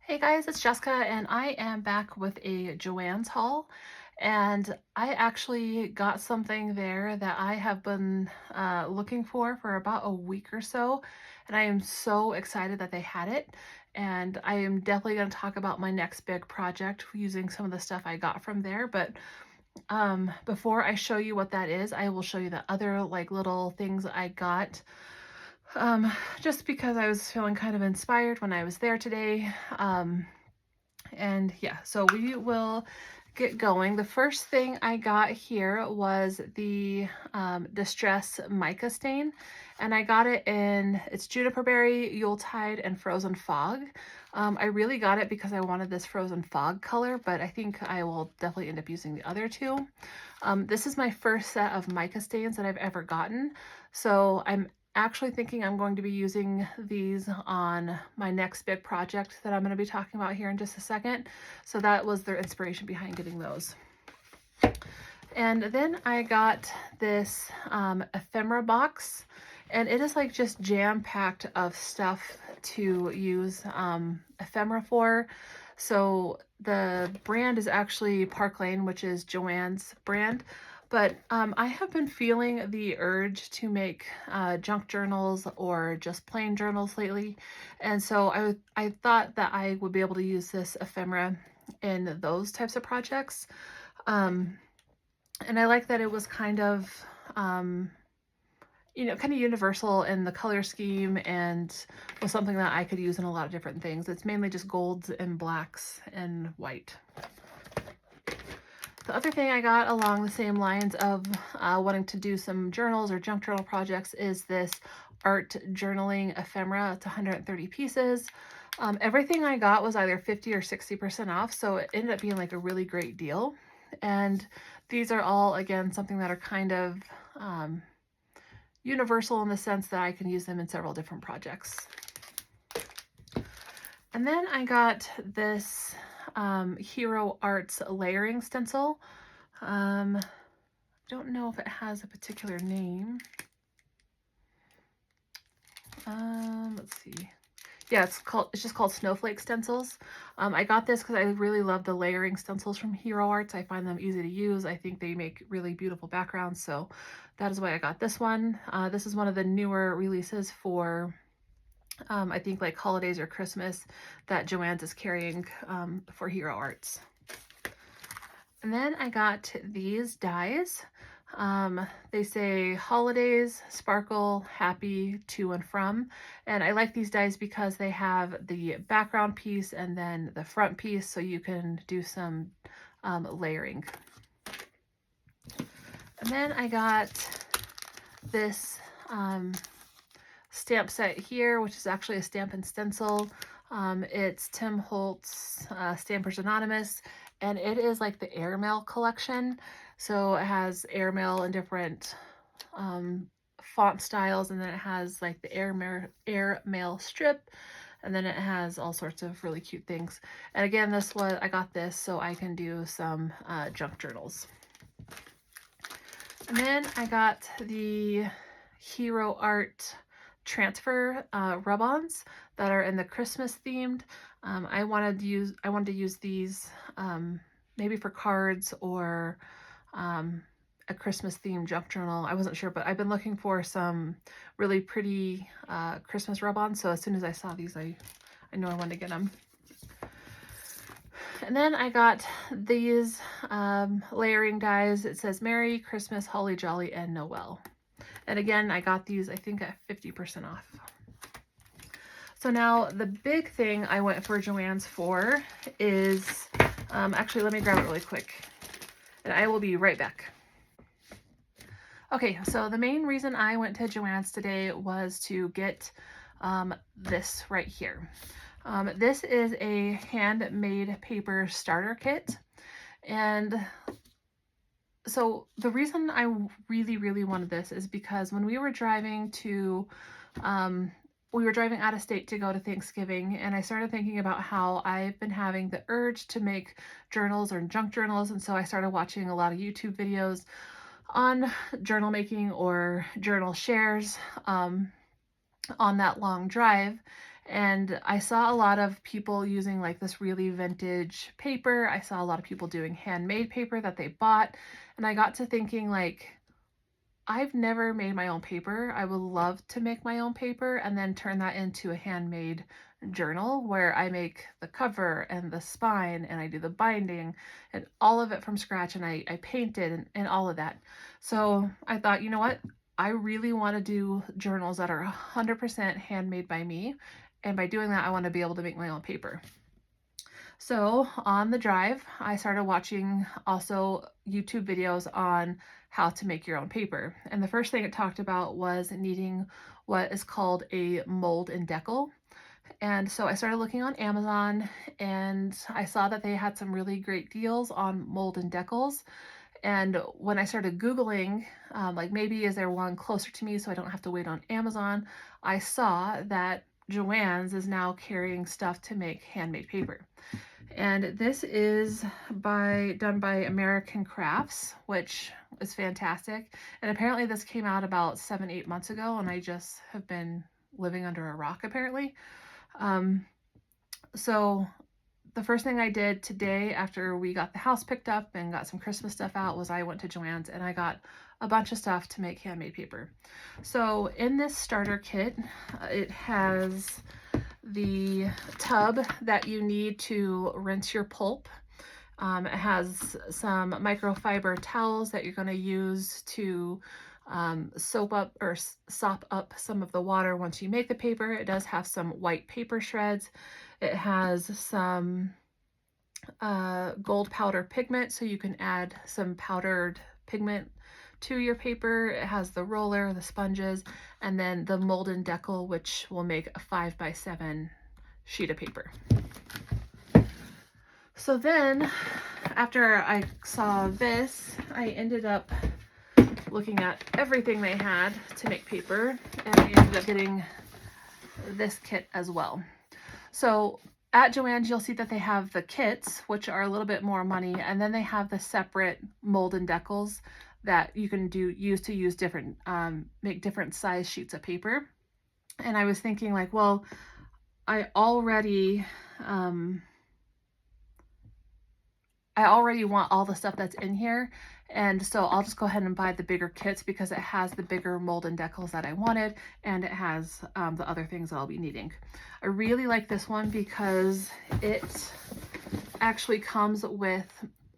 Hey guys, it's Jessica and I am back with a Joann's haul, and I actually got something there that I have been looking for about a week or so, and I am so excited that they had it. And I am definitely going to talk about my next big project using some of the stuff I got from there. But before I show you what that is, I will show you the other like little things I got, um, just because I was feeling kind of inspired when I was there today. And yeah, so we will get going. The first thing I got here was the Distress Mica Stain, and I got it in, it's Juniper Berry, Yuletide, and Frozen Fog. I really got it because I wanted this Frozen Fog color, but I think I will definitely end up using the other two. This is my first set of mica stains that I've ever gotten, so I'm actually thinking I'm going to be using these on my next big project that I'm going to be talking about here in just a second. So that was their inspiration behind getting those. And then I got this ephemera box, and it is like just jam-packed of stuff to use ephemera for. So the brand is actually Park Lane, which is Joann's brand. But I have been feeling the urge to make junk journals or just plain journals lately. And so I thought that I would be able to use this ephemera in those types of projects. And I like that it was kind of, kind of universal in the color scheme and was something that I could use in a lot of different things. It's mainly just golds and blacks and white. The other thing I got along the same lines of wanting to do some journals or junk journal projects is this art journaling ephemera. It's 130 pieces. Everything I got was either 50 or 60% off, so it ended up being like a really great deal. And these are all, again, something that are kind of universal in the sense that I can use them in several different projects. And then I got this Hero Arts layering stencil. Don't know if it has a particular name. Let's see. Yeah, it's just called Snowflake Stencils. I got this because I really love the layering stencils from Hero Arts. I find them easy to use. I think they make really beautiful backgrounds, so that is why I got this one. This is one of the newer releases for I think like holidays or Christmas that Joann's is carrying for Hero Arts. And then I got these dies. They say holidays, sparkle, happy, to and from. And I like these dies because they have the background piece and then the front piece, so you can do some layering. And then I got this stamp set here, which is actually a Stampin' Stencil. It's Tim Holtz Stampers Anonymous, and it is like the airmail collection. So it has airmail in different font styles, and then it has like the airmail strip, and then it has all sorts of really cute things. And again, I got this so I can do some junk journals. And then I got the Hero Art transfer rub-ons that are in the Christmas themed. I wanted to use these maybe for cards or a Christmas themed junk journal. I wasn't sure, but I've been looking for some really pretty Christmas rub-ons, so as soon as I saw these, I know I wanted to get them. And then I got these layering dies. It says Merry Christmas, Holly Jolly, and Noel. And again, I got these, I think, at 50% off. So now the big thing I went for Joann's for is, actually, let me grab it really quick, and I will be right back. Okay, so the main reason I went to Joann's today was to get this right here. This is a handmade paper starter kit, and so the reason I really wanted this is because when we were driving out of state to go to Thanksgiving, and I started thinking about how I've been having the urge to make journals or junk journals, and so I started watching a lot of YouTube videos on journal making or journal shares on that long drive. And I saw a lot of people using like this really vintage paper. I saw a lot of people doing handmade paper that they bought. And I got to thinking, like, I've never made my own paper. I would love to make my own paper and then turn that into a handmade journal where I make the cover and the spine and I do the binding and all of it from scratch, and I paint it and all of that. So I thought, you know what? I really want to do journals that are 100% handmade by me. And by doing that, I want to be able to make my own paper. So on the drive, I started watching also YouTube videos on how to make your own paper. And the first thing it talked about was needing what is called a mold and decal. And so I started looking on Amazon and I saw that they had some really great deals on mold and decals. And when I started Googling, like maybe is there one closer to me so I don't have to wait on Amazon, I saw that Joann's is now carrying stuff to make handmade paper. And this is done by American Crafts, which is fantastic. And apparently this came out about 7-8 months ago, and I just have been living under a rock apparently. So the first thing I did today after we got the house picked up and got some Christmas stuff out was I went to Joann's and I got a bunch of stuff to make handmade paper. So in this starter kit, it has the tub that you need to rinse your pulp. It has some microfiber towels that you're going to use to soap up or sop up some of the water once you make the paper. It does have some white paper shreds. It has some gold powder pigment, so you can add some powdered pigment to your paper. It has the roller, the sponges, and then the mold and decal, which will make a 5x7 sheet of paper. So then after I saw this, I ended up looking at everything they had to make paper, and I ended up getting this kit as well. So at Joann's, you'll see that they have the kits, which are a little bit more money, and then they have the separate mold and decals that you can use different, make different size sheets of paper. And I was thinking like, well, I already want all the stuff that's in here, and so I'll just go ahead and buy the bigger kits because it has the bigger mold and decals that I wanted, and it has the other things that I'll be needing. I really like this one because it actually comes with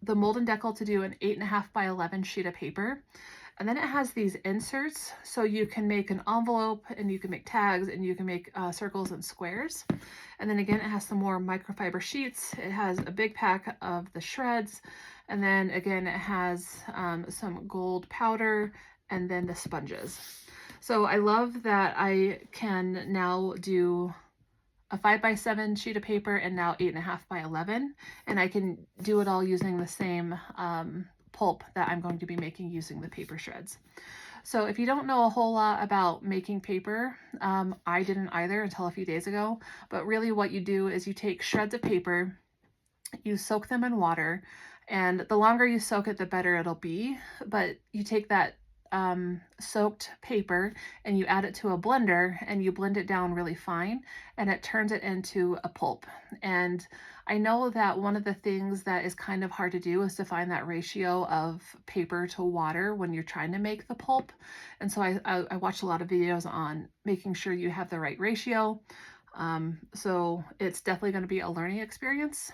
the mold and decal to do an 8.5x11 sheet of paper. And then it has these inserts, so you can make an envelope and you can make tags and you can make circles and squares. And then again, it has some more microfiber sheets. It has a big pack of the shreds. And then again, it has some gold powder and then the sponges. So I love that I can now do a 5x7 sheet of paper and now 8.5x11. And I can do it all using the same pulp that I'm going to be making using the paper shreds. So if you don't know a whole lot about making paper, I didn't either until a few days ago, but really what you do is you take shreds of paper, you soak them in water, and the longer you soak it, the better it'll be. But you take that soaked paper and you add it to a blender and you blend it down really fine, and it turns it into a pulp. And I know that one of the things that is kind of hard to do is to find that ratio of paper to water when you're trying to make the pulp. And so I watched a lot of videos on making sure you have the right ratio. So it's definitely going to be a learning experience.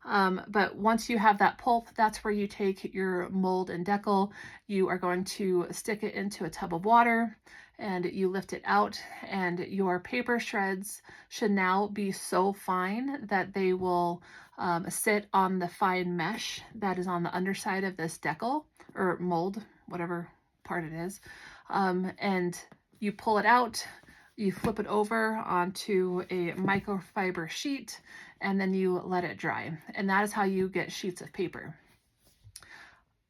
But once you have that pulp, that's where you take your mold and decal. You are going to stick it into a tub of water and you lift it out, and your paper shreds should now be so fine that they will sit on the fine mesh that is on the underside of this decal or mold, whatever part it is. And you pull it out, you flip it over onto a microfiber sheet, and then you let it dry. And that is how you get sheets of paper.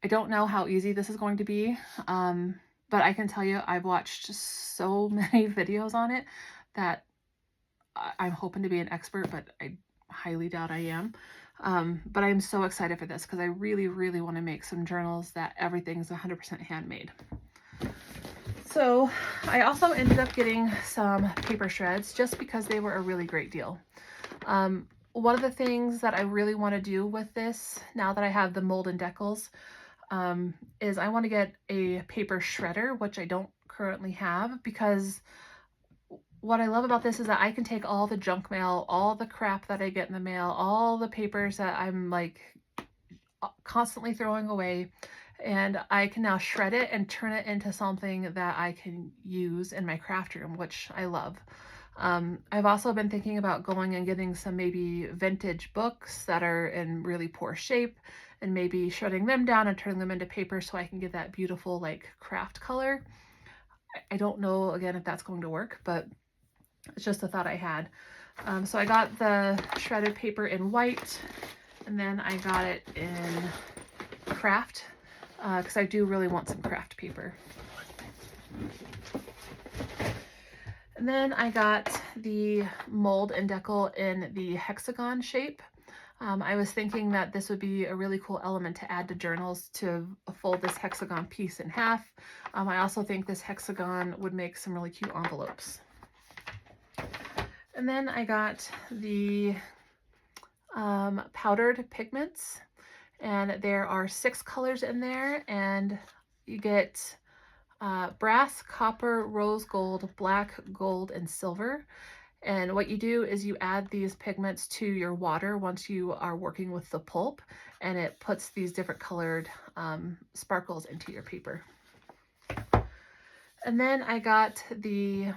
I don't know how easy this is going to be, but I can tell you I've watched so many videos on it that I'm hoping to be an expert, but I highly doubt I am. But I'm so excited for this because I really, really want to make some journals that everything's 100% handmade. So I also ended up getting some paper shreds just because they were a really great deal. One of the things that I really want to do with this, now that I have the mold and decals, is I want to get a paper shredder, which I don't currently have, because what I love about this is that I can take all the junk mail, all the crap that I get in the mail, all the papers that I'm like constantly throwing away, and I can now shred it and turn it into something that I can use in my craft room, which I love. I've also been thinking about going and getting some maybe vintage books that are in really poor shape and maybe shredding them down and turning them into paper so I can get that beautiful like craft color. I don't know again if that's going to work, but it's just a thought I had. So I got the shredded paper in white, and then I got it in craft because I do really want some craft paper. And then I got the mold and decal in the hexagon shape. I was thinking that this would be a really cool element to add to journals, to fold this hexagon piece in half. I also think this hexagon would make some really cute envelopes. And then I got the powdered pigments, and there are 6 colors in there, and you get brass, copper, rose gold, black, gold, and silver. And what you do is you add these pigments to your water once you are working with the pulp, and it puts these different colored sparkles into your paper. And then I got the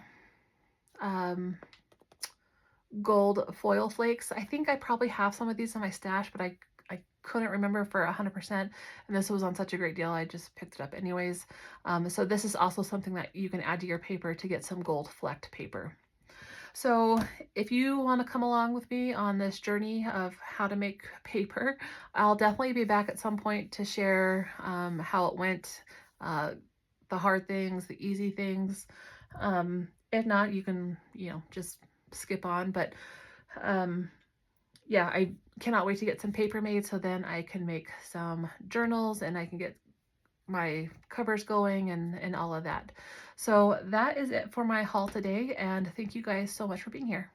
gold foil flakes. I think I probably have some of these in my stash, but I couldn't remember for 100%, and this was on such a great deal I just picked it up anyways. So this is also something that you can add to your paper to get some gold flecked paper. So if you want to come along with me on this journey of how to make paper, I'll definitely be back at some point to share how it went, the hard things, the easy things. If not, you can, just skip on. But yeah, I cannot wait to get some paper made so then I can make some journals and I can get my covers going and all of that. So that is it for my haul today, and thank you guys so much for being here.